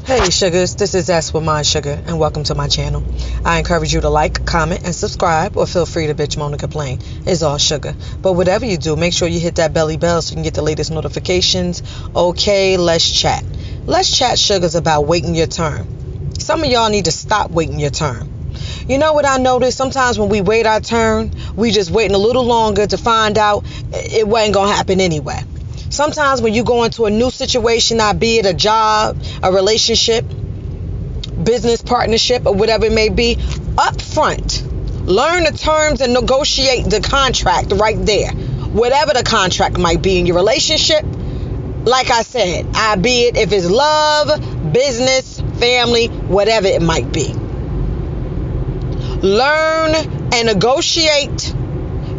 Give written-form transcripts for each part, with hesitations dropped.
Hey sugars, this is S with Mind Sugar and welcome to my channel. I encourage you to like, comment, and subscribe, or feel free to bitch, moan, and complain. It's all sugar. But whatever you do, make sure you hit that belly bell so you can get the latest notifications. Okay, let's chat. Let's chat, sugars, about waiting your turn. Some of y'all need to stop waiting your turn. You know what I noticed? Sometimes when we wait our turn, we just waiting a little longer to find out it wasn't going to happen anyway. Sometimes when you go into a new situation, be it a job, a relationship, business partnership, or whatever it may be, up front, learn the terms and negotiate the contract right there. Whatever the contract might be in your relationship, like I said, be it if it's love, business, family, whatever it might be. Learn and negotiate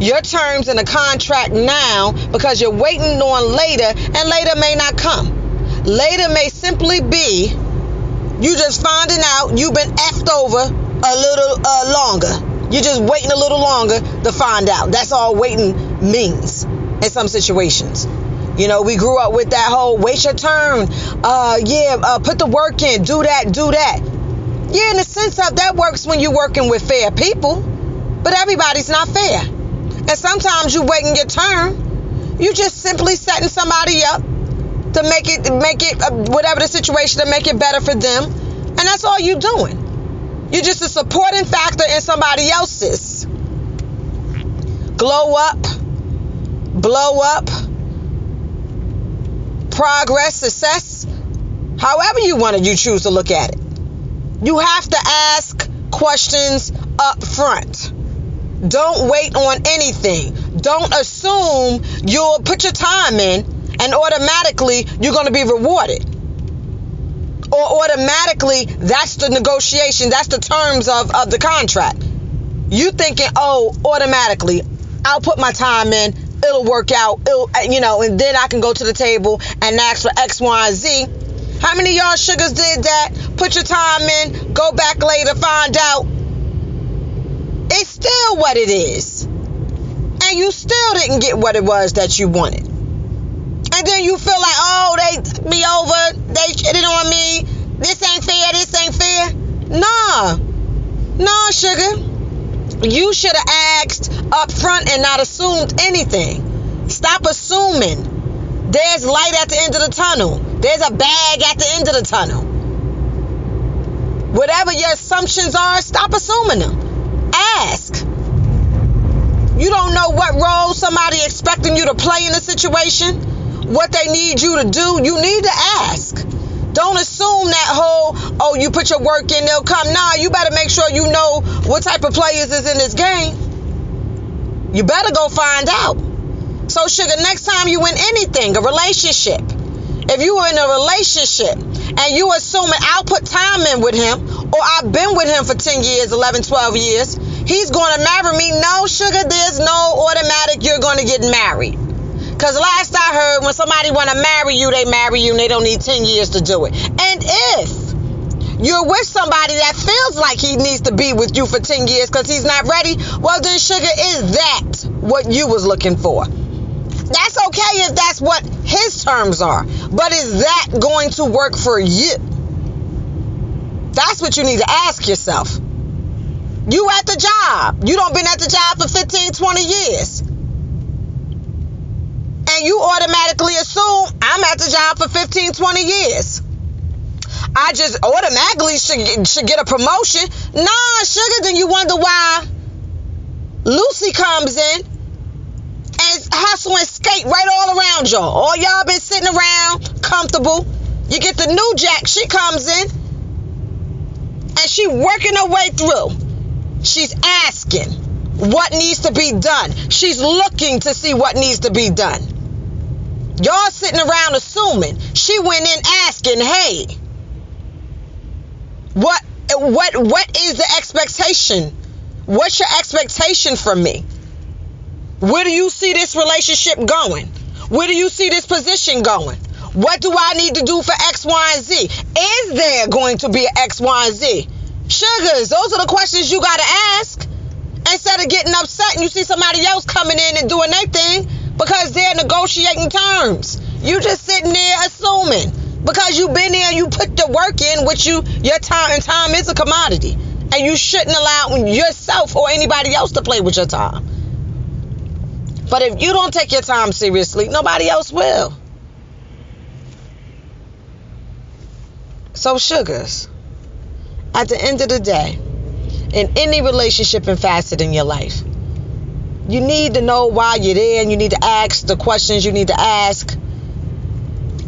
your terms in a contract now, because you're waiting on later, and later may not come. Later may simply be you just finding out you've been effed over a little longer. You're just waiting a little longer to find out. That's all waiting means in some situations. You know, we grew up with that whole wait your turn. Put the work in, do that. Yeah, in the sense of that works when you're working with fair people, but everybody's not fair. And sometimes you waiting your turn. You just simply setting somebody up to make it whatever the situation, to make it better for them. And that's all you're doing. You're just a supporting factor in somebody else's glow up, blow up, progress, success, however you choose to look at it. You have to ask questions up front. Don't wait on anything. Don't assume you'll put your time in and automatically you're going to be rewarded. Or automatically that's the negotiation, that's the terms of the contract. You thinking, automatically, I'll put my time in, it'll work out, and then I can go to the table and ask for X, Y, and Z. How many of y'all sugars did that? Put your time in, go back later, find out. It's still what it is. And you still didn't get what it was that you wanted. And then you feel like, they took me over, they cheated on me, this ain't fair. Nah, sugar. You should have asked up front and not assumed anything. Stop assuming. There's light at the end of the tunnel. There's a bag at the end of the tunnel. Whatever your assumptions are, stop assuming them. Ask. You don't know what role somebody expecting you to play in a situation, what they need you to do. You need to ask. Don't assume that whole, you put your work in, they'll come. Nah, you better make sure you know what type of players is in this game. You better go find out. So sugar, next time you in anything, a relationship, if you were in a relationship and you assuming I'll put time in with him, or I've been with him for 10 years, 11, 12 years, he's going to marry me. No, sugar, there's no automatic you're going to get married. Because last I heard, when somebody want to marry you, they marry you and they don't need 10 years to do it. And if you're with somebody that feels like he needs to be with you for 10 years because he's not ready, well then, sugar, is that what you was looking for? That's okay if that's what his terms are. But is that going to work for you? That's what you need to ask yourself. You at the job. You don't been at the job for 15, 20 years. And you automatically assume I'm at the job for 15, 20 years. I just automatically should get a promotion. Nah, sugar, then you wonder why Lucy comes in and hustle and skate right all around y'all. All y'all been sitting around comfortable. You get the new jack, she comes in and she working her way through. She's asking what needs to be done. She's looking to see what needs to be done. Y'all sitting around assuming. She went in asking, hey, what is the expectation? What's your expectation from me? Where do you see this relationship going? Where do you see this position going? What do I need to do for X, Y, and Z? Is there going to be an X, Y, and Z? Sugars, those are the questions you got to ask. Instead of getting upset and you see somebody else coming in and doing their thing because they're negotiating terms. You just sitting there assuming. Because you've been there and you put the work in, which your time, and time is a commodity. And you shouldn't allow yourself or anybody else to play with your time. But if you don't take your time seriously, nobody else will. So sugars, at the end of the day, in any relationship and facet in your life, you need to know why you're there, and you need to ask the questions you need to ask.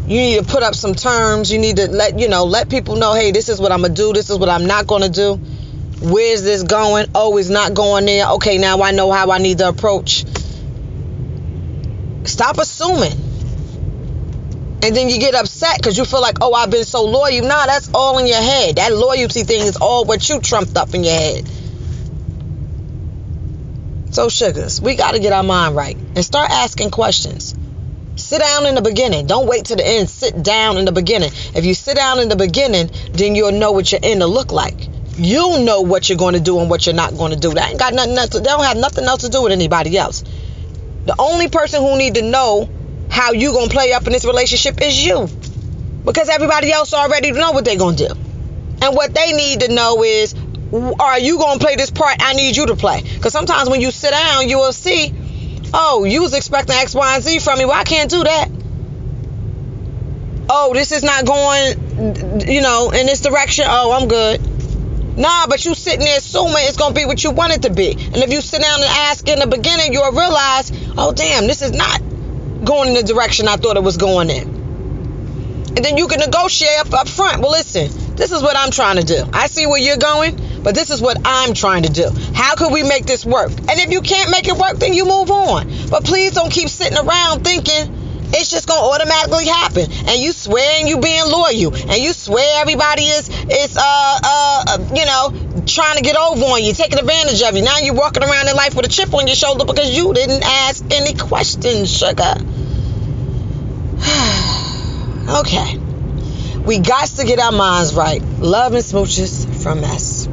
You need to put up some terms. You need to let people know, hey, this is what I'm going to do. This is what I'm not going to do. Where's this going? Oh, it's not going there. Okay, now I know how I need to approach. Stop assuming. And then you get upset because you feel like, oh, I've been so loyal. Nah, that's all in your head. That loyalty thing is all what you trumped up in your head. So, sugars, we got to get our mind right and start asking questions. Sit down in the beginning. Don't wait to the end. Sit down in the beginning. If you sit down in the beginning, then you'll know what your end will look like. You'll know what you're going to do and what you're not going to do. That ain't got nothing else. They don't have nothing else to do with anybody else. The only person who need to know how you going to play up in this relationship is you. Because everybody else already know what they're going to do. And what they need to know is, are you going to play this part I need you to play? Because sometimes when you sit down, you will see, oh, you was expecting X, Y, and Z from me. Well, I can't do that. Oh, this is not going, in this direction. Oh, I'm good. Nah, but you sitting there assuming it's going to be what you want it to be. And if you sit down and ask in the beginning, you'll realize, oh, damn, this is not going in the direction I thought it was going in. And then you can negotiate up front. Well, listen, this is what I'm trying to do. I see where you're going, but this is what I'm trying to do. How could we make this work? And if you can't make it work, then you move on. But please don't keep sitting around thinking it's just going to automatically happen. And you swear and you being loyal. And you swear everybody is trying to get over on you, taking advantage of you. Now you're walking around in life with a chip on your shoulder because you didn't ask any questions, sugar. Okay. We got to get our minds right. Love and smooches from Mess.